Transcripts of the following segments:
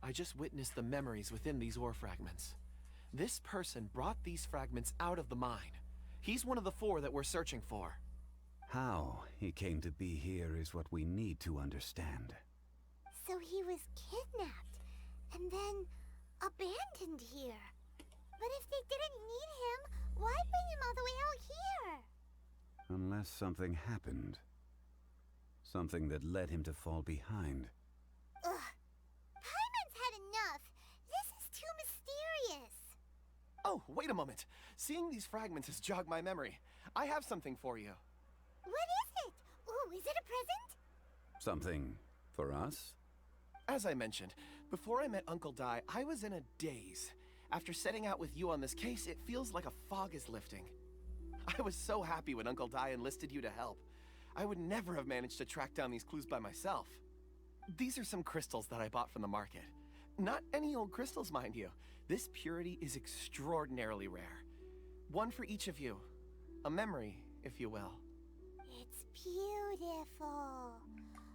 I just witnessed the memories within these ore fragments. This person brought these fragments out of the mine. He's one of the 4 that we're searching for. How he came to be here is what we need to understand. So he was kidnapped, and then abandoned here. But if they didn't need him, why bring him all the way out here? Unless something happened. Something that led him to fall behind. Ugh. Paimon's had enough. This is too mysterious. Oh, wait a moment. Seeing these fragments has jogged my memory. I have something for you. What is it? Ooh, is it a present? Something for us? As I mentioned, before I met Uncle Dai, I was in a daze. After setting out with you on this case, it feels like a fog is lifting. I was so happy when Uncle Dai enlisted you to help. I would never have managed to track down these clues by myself. These are some crystals that I bought from the market. Not any old crystals, mind you. This purity is extraordinarily rare. One for each of you. A memory, if you will. It's beautiful.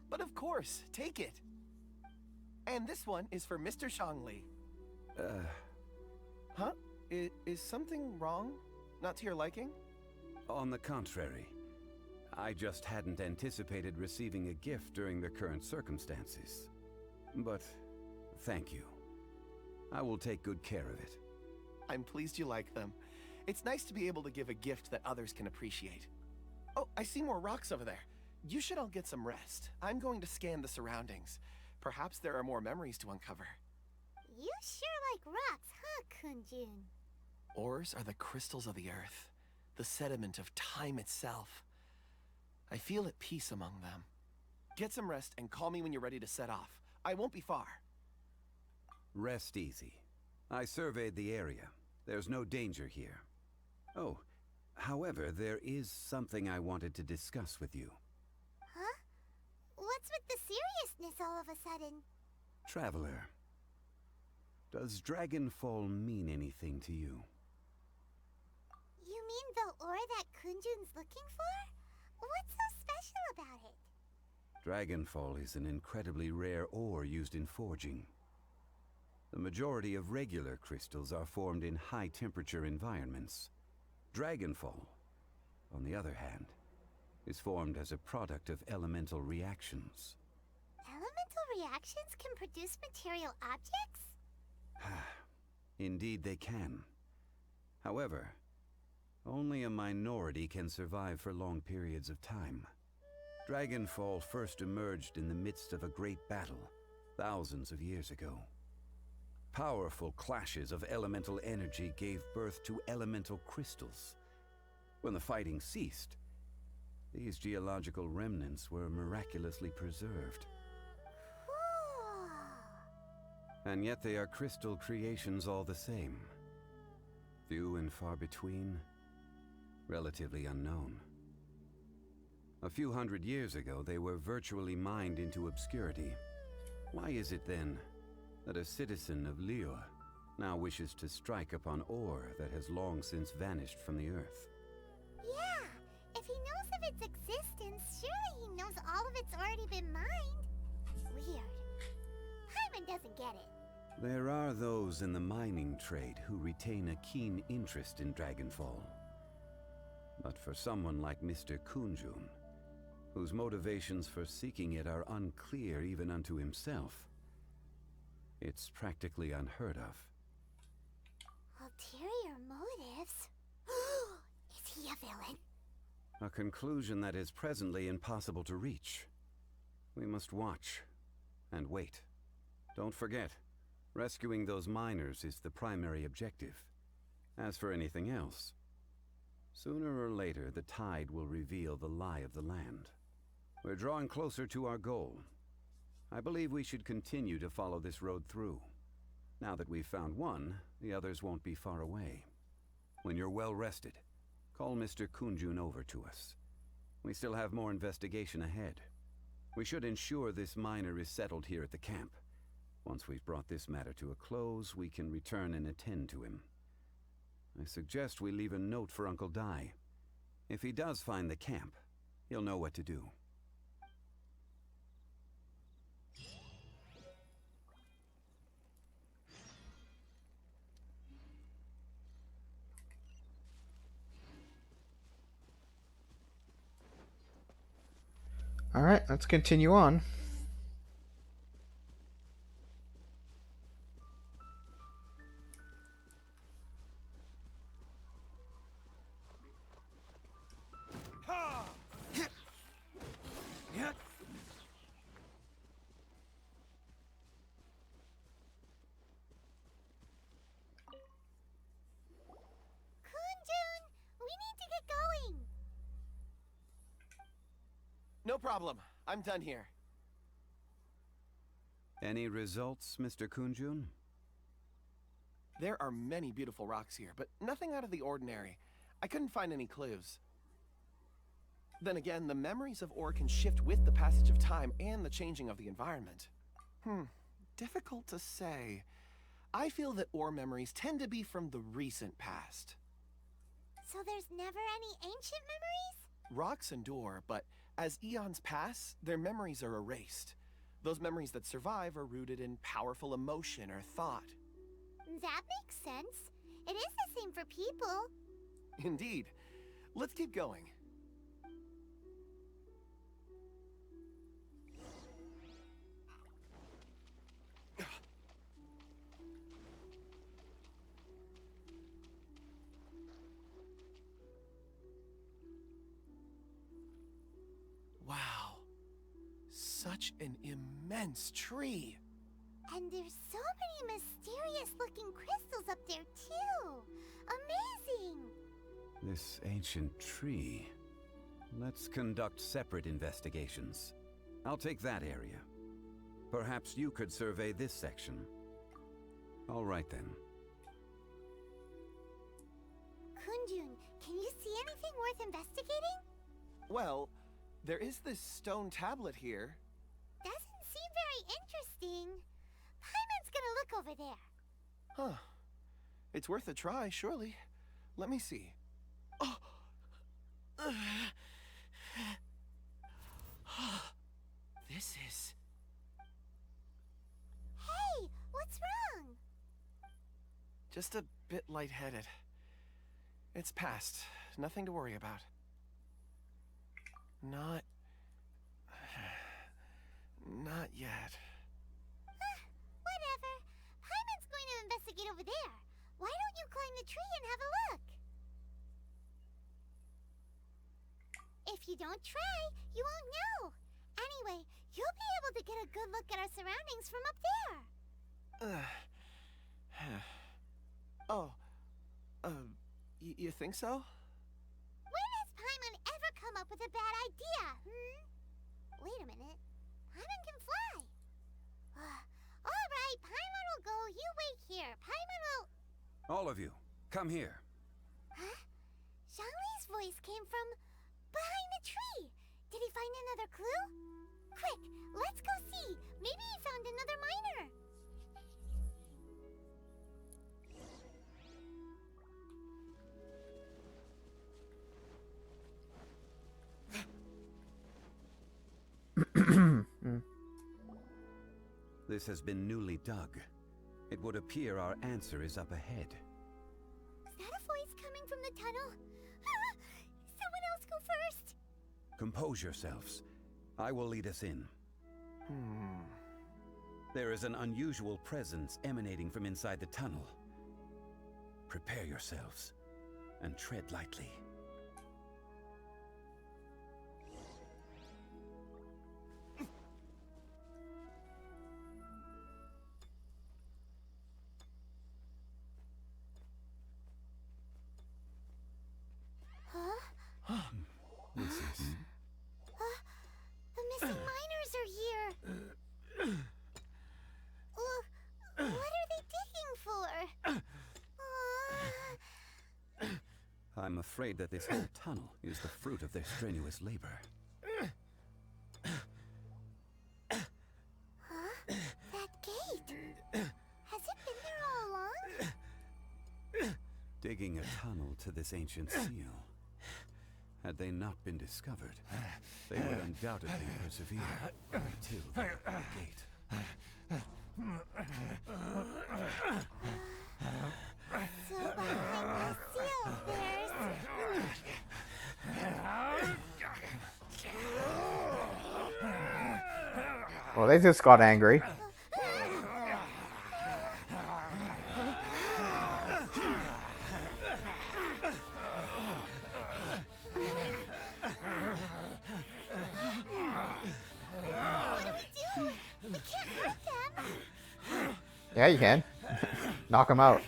But of course, take it. And this one is for Mr. Shangli. Huh? Is something wrong? Not to your liking? On the contrary. I just hadn't anticipated receiving a gift during the current circumstances. But thank you. I will take good care of it. I'm pleased you like them. It's nice to be able to give a gift that others can appreciate. Oh, I see more rocks over there. You should all get some rest. I'm going to scan the surroundings. Perhaps there are more memories to uncover. You sure like rocks, huh, Kunjun? Ores are the crystals of the earth, the sediment of time itself. I feel at peace among them. Get some rest and call me when you're ready to set off. I won't be far. Rest easy. I surveyed the area. There's no danger here. Oh, however, there is something I wanted to discuss with you. Huh? What's with the seriousness all of a sudden? Traveler, does Dragonfall mean anything to you? You mean the ore that Kunjun's looking for? What's so special about it? Dragonfall is an incredibly rare ore used in forging. The majority of regular crystals are formed in high-temperature environments. Dragonfall, on the other hand, is formed as a product of elemental reactions. Elemental reactions can produce material objects? Indeed they can. However, only a minority can survive for long periods of time. Dragonfall first emerged in the midst of a great battle, thousands of years ago. Powerful clashes of elemental energy gave birth to elemental crystals. When the fighting ceased, these geological remnants were miraculously preserved. Cool. And yet they are crystal creations all the same. Few and far between, relatively unknown. A few hundred years ago, they were virtually mined into obscurity. Why is it then that a citizen of Liyue now wishes to strike upon ore that has long since vanished from the earth? Yeah, if he knows of its existence, surely he knows all of it's already been mined. Weird. Paimon doesn't get it. There are those in the mining trade who retain a keen interest in Dragonfall. But for someone like Mr. Kunjun, whose motivations for seeking it are unclear even unto himself, it's practically unheard of. Ulterior motives? Is he a villain? A conclusion that is presently impossible to reach. We must watch and wait. Don't forget, rescuing those miners is the primary objective. As for anything else, sooner or later the tide will reveal the lie of the land. We're drawing closer to our goal. I believe we should continue to follow this road through. Now that we've found one, the others won't be far away. When you're well rested, call Mr. Kunjun over to us. We still have more investigation ahead. We should ensure this miner is settled here at the camp. Once we've brought this matter to a close, we can return and attend to him. I suggest we leave a note for Uncle Dai. If he does find the camp, he'll know what to do. Alright, let's continue on. Kunjun, we need to get going. No problem. I'm done here. Any results, Mr. Kunjun? There are many beautiful rocks here, but nothing out of the ordinary. I couldn't find any clues. Then again, the memories of ore can shift with the passage of time and the changing of the environment. Difficult to say. I feel that ore memories tend to be from the recent past. So there's never any ancient memories? Rocks endure, but as eons pass, their memories are erased. Those memories that survive are rooted in powerful emotion or thought. That makes sense. It is the same for people. Indeed. Let's keep going. Wow. Such an immense tree. And there's so many mysterious looking crystals up there too. Amazing! This ancient tree. Let's conduct separate investigations. I'll take that area. Perhaps you could survey this section. All right then. Kunjun, can you see anything worth investigating? Well, there is this stone tablet here. Doesn't seem very interesting. Paimon's gonna look over there. Huh. It's worth a try, surely. Let me see. Oh! This is... Hey, what's wrong? just a bit lightheaded. It's past. Nothing to worry about. Not yet. Whatever. Paimon's going to investigate over there. Why don't you climb the tree and have a look? If you don't try, you won't know. Anyway, you'll be able to get a good look at our surroundings from up there. You think so? When has Paimon ever come up with a bad idea, Wait a minute. Paimon can fly. All right, Paimon will go. You wait here. Paimon will... All of you, come here. Huh? Zhongli's voice came from behind the tree. Did he find another clue? Quick, let's go see. Maybe he found another miner. This has been newly dug. It would appear our answer is up ahead. Is that a voice coming from the tunnel? Someone else go first. Compose yourselves. I will lead us in. There is an unusual presence emanating from inside the tunnel. Prepare yourselves and tread lightly. Huh? This is... The missing miners are here. What are they digging for? I'm afraid that this whole tunnel is the fruit of their strenuous labor. Huh? That gate. Has it been there all along? Digging a tunnel to this ancient seal. Had they not been discovered, they would undoubtedly persevere until the gate. So behind the seal, there's... Well, they just got angry. Yeah, you can. Knock him out.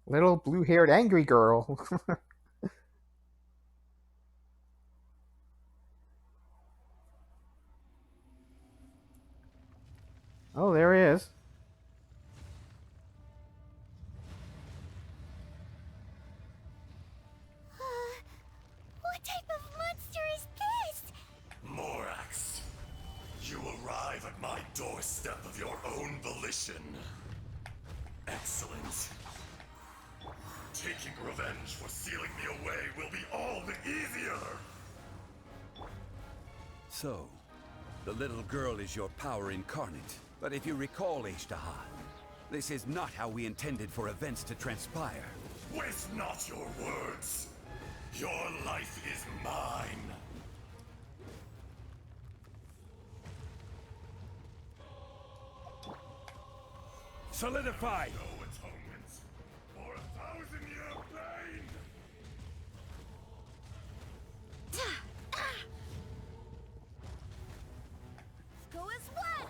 Little blue-haired angry girl. Oh, there he is. What type of monster is this? Morax, you arrive at my doorstep of your own volition. Excellent. Taking revenge for sealing me away will be all the easier. So, the little girl is your power incarnate. But if you recall, Ishtaha, this is not how we intended for events to transpire. Waste not your words. Your life is mine. Solidify! No atonement for 1,000-year pain. Go as one.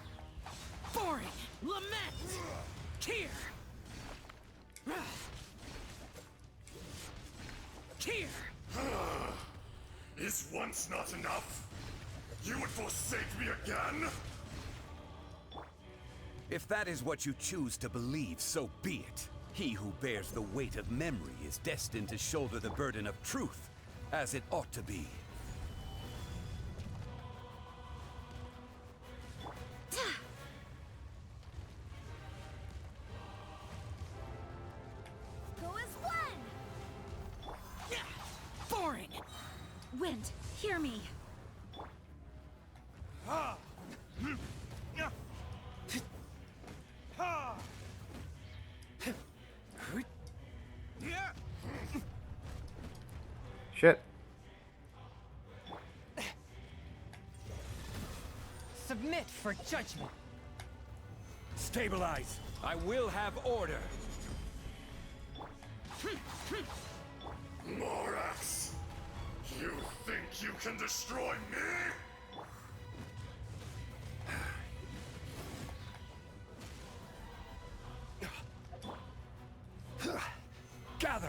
Boring! Lament! Tear! Tear! Is once not enough? You would forsake me again? If that is what you choose to believe, so be it. He who bears the weight of memory is destined to shoulder the burden of truth, as it ought to be. Go as one. Boring! Wind, hear me. Shit. Submit for judgment. Stabilize! I will have order! Morax, you think you can destroy me? Gather!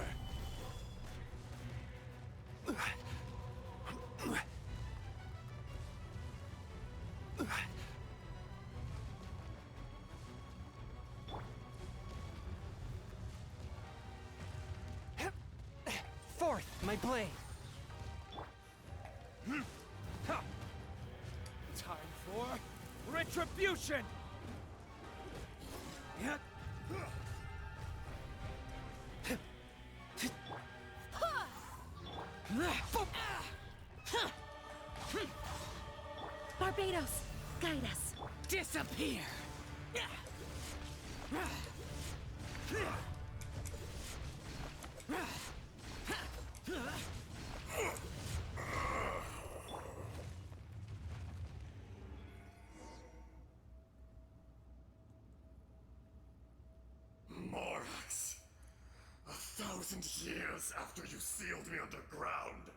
Forth, my blade. Time for retribution! Barbados, guide us. Disappear! Morax, 1,000 years after you sealed me underground,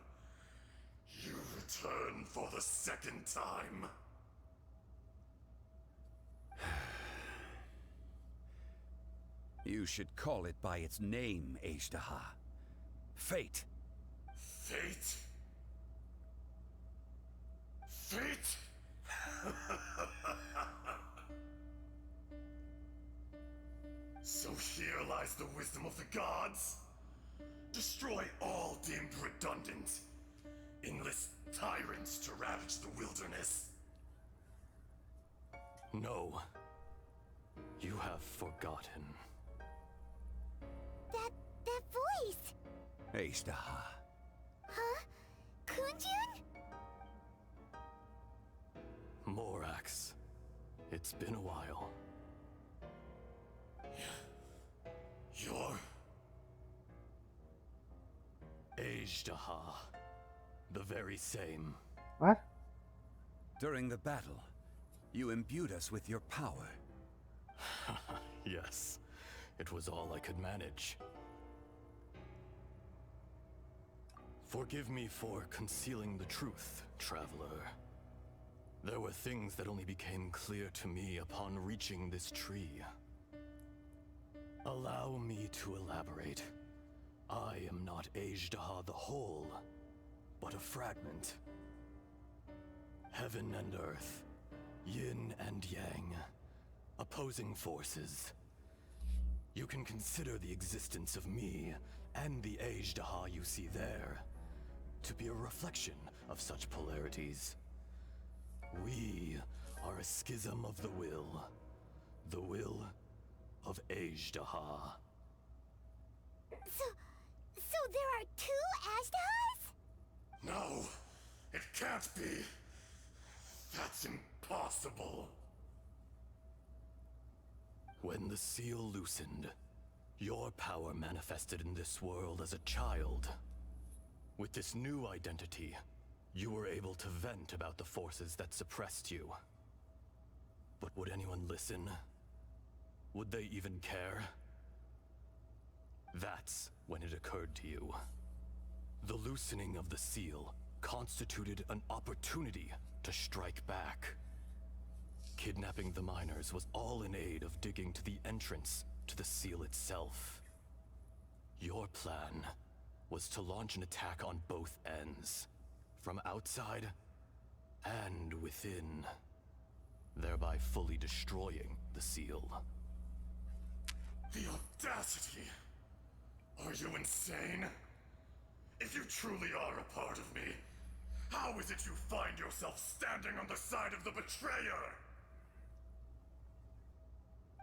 you return for the second time. You should call it by its name, Ishtaha. Fate. Fate? Fate? So here lies the wisdom of the gods. Destroy all deemed redundant. Enlist tyrants to ravage the wilderness? No. You have forgotten. That voice! Ashtaha. Huh? Kunjun? Morax. It's been a while. You're... Ashtaha. The very same. What? During the battle, you imbued us with your power. Yes. It was all I could manage. Forgive me for concealing the truth, traveler. There were things that only became clear to me upon reaching this tree. Allow me to elaborate. I am not Ajdaha the whole, but a fragment. Heaven and earth, yin and yang, opposing forces. You can consider the existence of me and the Ajdaha you see there to be a reflection of such polarities. We are a schism of the will of Ajdaha. So there are two Ashdahas? No, it can't be. That's impossible. When the seal loosened, your power manifested in this world as a child. With this new identity, you were able to vent about the forces that suppressed you. But would anyone listen? Would they even care? That's when it occurred to you. The loosening of the seal constituted an opportunity to strike back. Kidnapping the miners was all in aid of digging to the entrance to the seal itself. Your plan was to launch an attack on both ends, from outside and within, thereby fully destroying the seal. The audacity! Are you insane? If you truly are a part of me, how is it you find yourself standing on the side of the betrayer?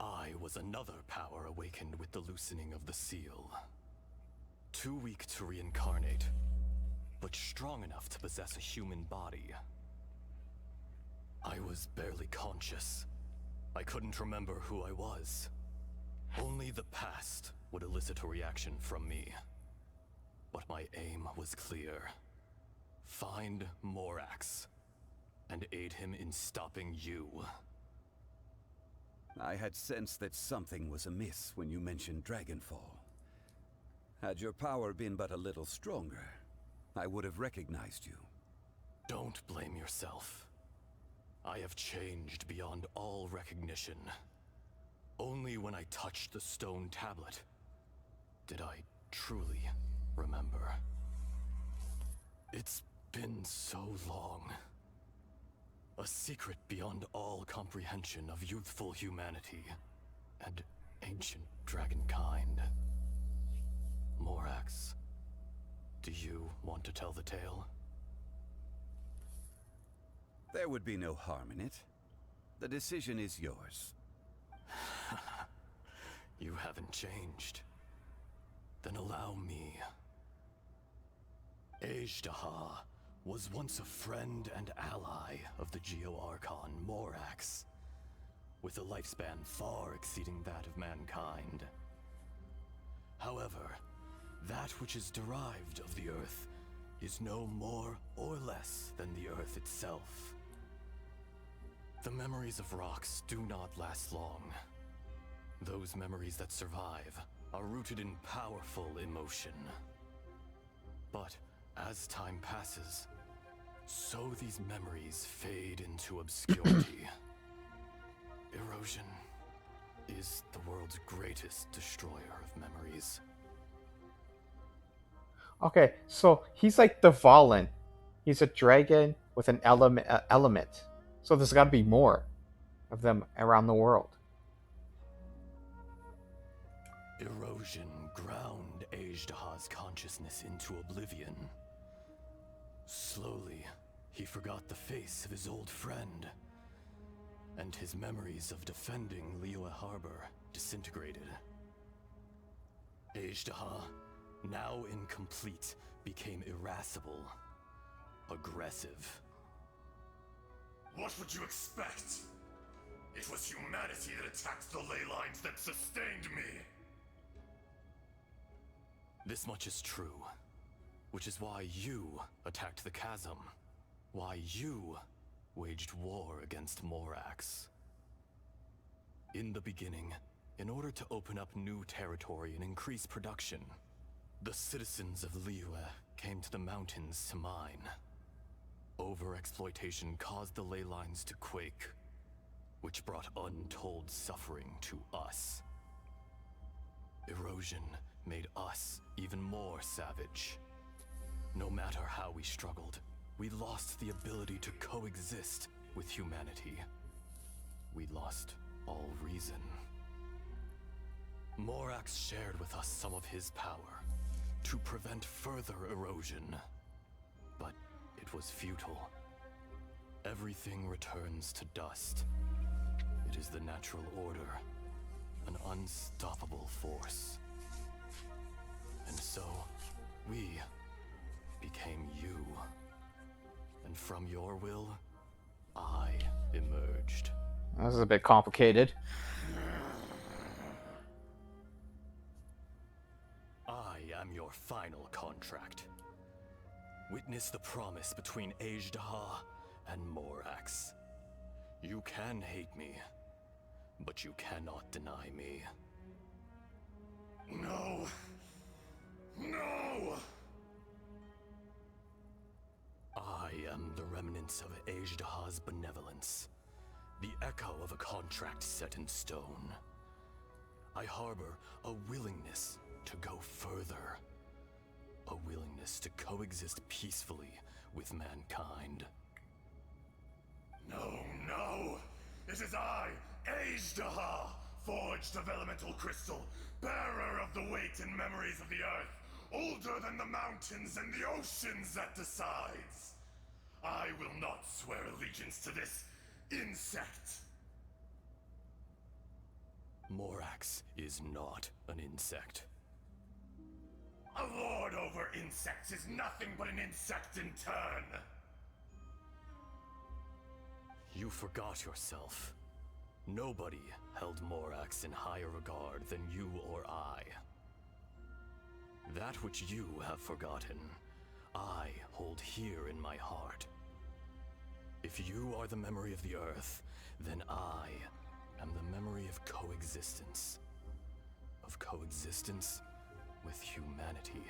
I was another power awakened with the loosening of the seal. Too weak to reincarnate, but strong enough to possess a human body. I was barely conscious. I couldn't remember who I was. Only the past would elicit a reaction from me. But my aim was clear. Find Morax, and aid him in stopping you. I had sensed that something was amiss when you mentioned Dragonfall. Had your power been but a little stronger, I would have recognized you. Don't blame yourself. I have changed beyond all recognition. Only when I touched the stone tablet did I truly remember. It's been so long. A secret beyond all comprehension of youthful humanity and ancient dragonkind. Morax, do you want to tell the tale? There would be no harm in it. The decision is yours. You haven't changed. Then allow me. Ajdaha was once a friend and ally of the Geo-Archon Morax, with a lifespan far exceeding that of mankind. However, that which is derived of the Earth is no more or less than the Earth itself. The memories of rocks do not last long. Those memories that survive are rooted in powerful emotion. But as time passes, so these memories fade into obscurity. Erosion is the world's greatest destroyer of memories. Okay, so he's like the Valen. He's a dragon with an element. So there's got to be more of them around the world. Erosion ground Ajdaha's consciousness into oblivion. Slowly, he forgot the face of his old friend, and his memories of defending Liyue Harbor disintegrated. Ajdaha, now incomplete, became irascible, aggressive. What would you expect? It was humanity that attacked the ley lines that sustained me. This much is true, which is why you attacked the chasm, why you waged war against Morax. In the beginning, in order to open up new territory and increase production, the citizens of Liyue came to the mountains to mine. Overexploitation caused the ley lines to quake, which brought untold suffering to us. Erosion made us even more savage. No matter how we struggled, we lost the ability to coexist with humanity. We lost all reason. Morax shared with us some of his power to prevent further erosion, but it was futile. Everything returns to dust. It is the natural order, an unstoppable force. And so, we became you. And from your will, I emerged. This is a bit complicated. I am your final contract. Witness the promise between Ajdaha and Morax. You can hate me, but you cannot deny me. No. No! I am the remnants of Ajdaha's benevolence, the echo of a contract set in stone. I harbor a willingness to go further, a willingness to coexist peacefully with mankind. No, no! It is I, Ajdaha, forged of elemental crystal, bearer of the weight and memories of the earth, older than the mountains and the oceans that decides. I will not swear allegiance to this insect. Morax is not an insect. A lord over insects is nothing but an insect in turn. You forgot yourself. Nobody held Morax in higher regard than you or I. That which you have forgotten, I hold here in my heart. If you are the memory of the Earth, then I am the memory of coexistence. Of coexistence with humanity.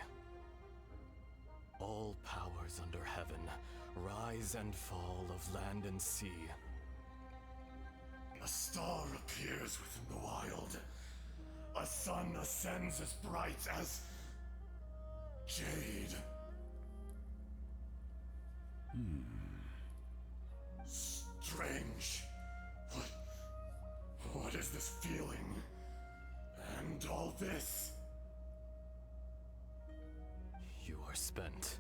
All powers under heaven, rise and fall of land and sea. A star appears within the wild. A sun ascends as bright as jade. Strange. What is this feeling? And all this? You are spent,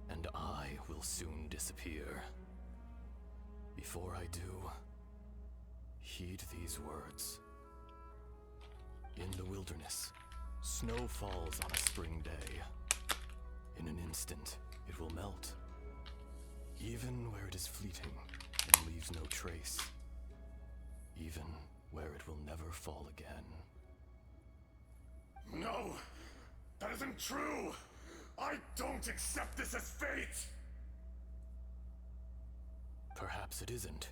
and I will soon disappear. Before I do, heed these words. In the wilderness, snow falls on a spring day. In an instant, it will melt. Even where it is fleeting and leaves no trace. Even where it will never fall again. No! That isn't true! I don't accept this as fate! Perhaps it isn't,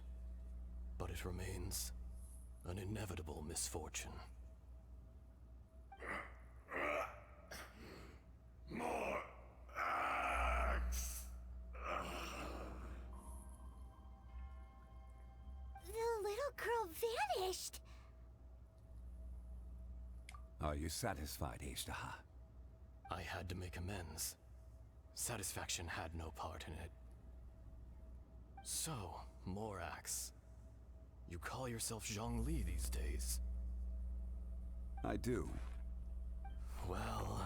but it remains an inevitable misfortune. More axe! The little girl vanished. Are you satisfied, Ajdaha? I had to make amends. Satisfaction had no part in it. So, Morax, you call yourself Zhongli these days? I do. Well,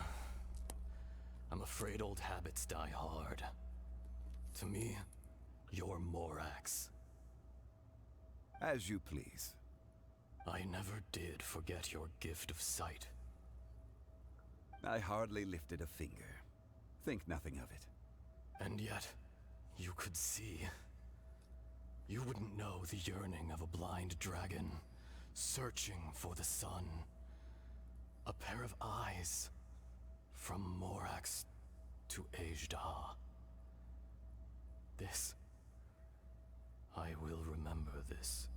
I'm afraid old habits die hard. To me, you're Morax. As you please. I never did forget your gift of sight. I hardly lifted a finger. Think nothing of it. And yet, you could see. You wouldn't know the yearning of a blind dragon, searching for the sun. A pair of eyes, from Morax to Ajdah. This. I will remember this.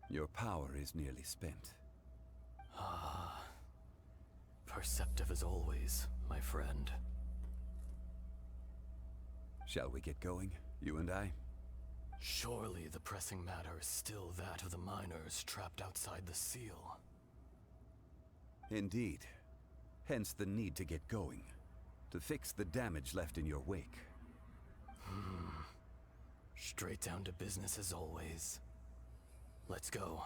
Your power is nearly spent. Ah. Perceptive as always, my friend. Shall we get going, you and I? Surely the pressing matter is still that of the miners trapped outside the seal. Indeed. Hence the need to get going. To fix the damage left in your wake. Straight down to business as always. Let's go.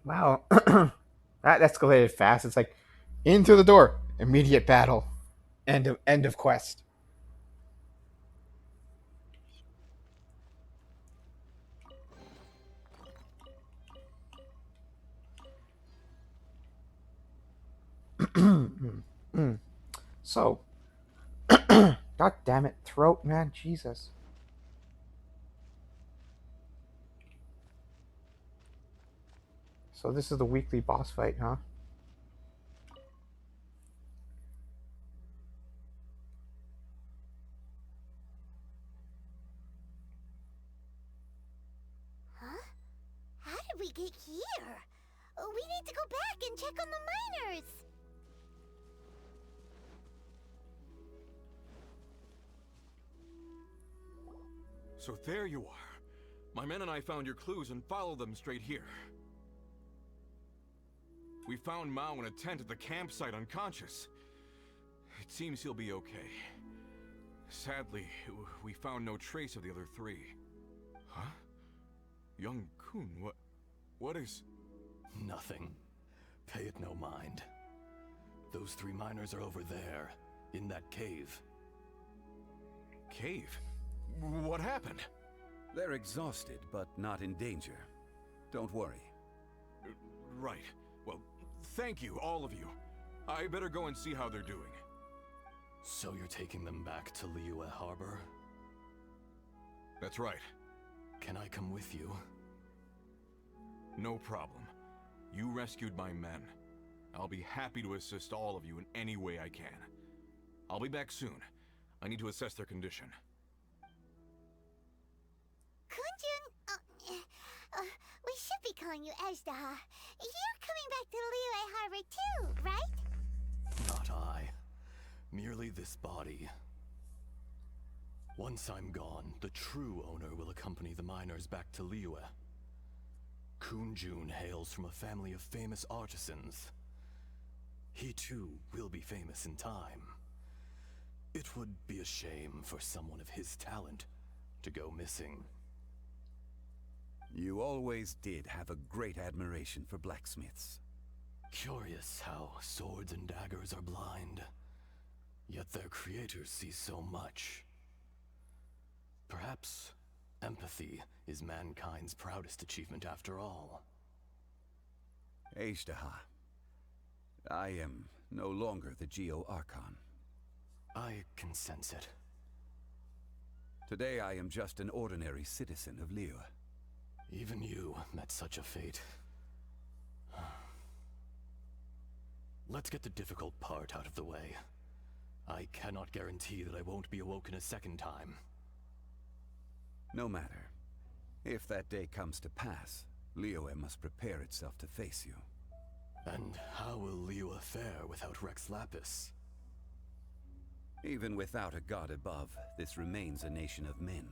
Wow. That escalated fast. It's like, into the door. Immediate battle. End of quest. So, God damn it, throat, man, Jesus. So this is the weekly boss fight, huh? Huh? How did we get here? We need to go back and check on the miners. So there you are. My men and I found your clues and followed them straight here. We found Mao in a tent at the campsite unconscious. It seems he'll be okay. Sadly, we found no trace of the other three. Huh? Young Kun, what is... Nothing. Pay it no mind. Those three miners are over there, in that cave. Cave? What happened? They're exhausted, but not in danger. Don't worry. Right. Well, thank you, all of you. I better go and see how they're doing. So you're taking them back to Liyue Harbor? That's right. Can I come with you? No problem. You rescued my men. I'll be happy to assist all of you in any way I can. I'll be back soon. I need to assess their condition. Kunjun, we should be calling you Ajdah. You're coming back to Liyue Harbor too, right? Not I. Merely this body. Once I'm gone, the true owner will accompany the miners back to Liyue. Kunjun hails from a family of famous artisans. He too will be famous in time. It would be a shame for someone of his talent to go missing. You always did have a great admiration for blacksmiths. Curious how swords and daggers are blind, yet their creators see so much. Perhaps empathy is mankind's proudest achievement after all. Ajdah. I am no longer the Geo-Archon. I can sense it. Today I am just an ordinary citizen of Liyue. Even you met such a fate. Let's get the difficult part out of the way. I cannot guarantee that I won't be awoken a second time. No matter. If that day comes to pass, Liyue must prepare itself to face you. And how will Liyue fare without Rex Lapis? Even without a god above, this remains a nation of men.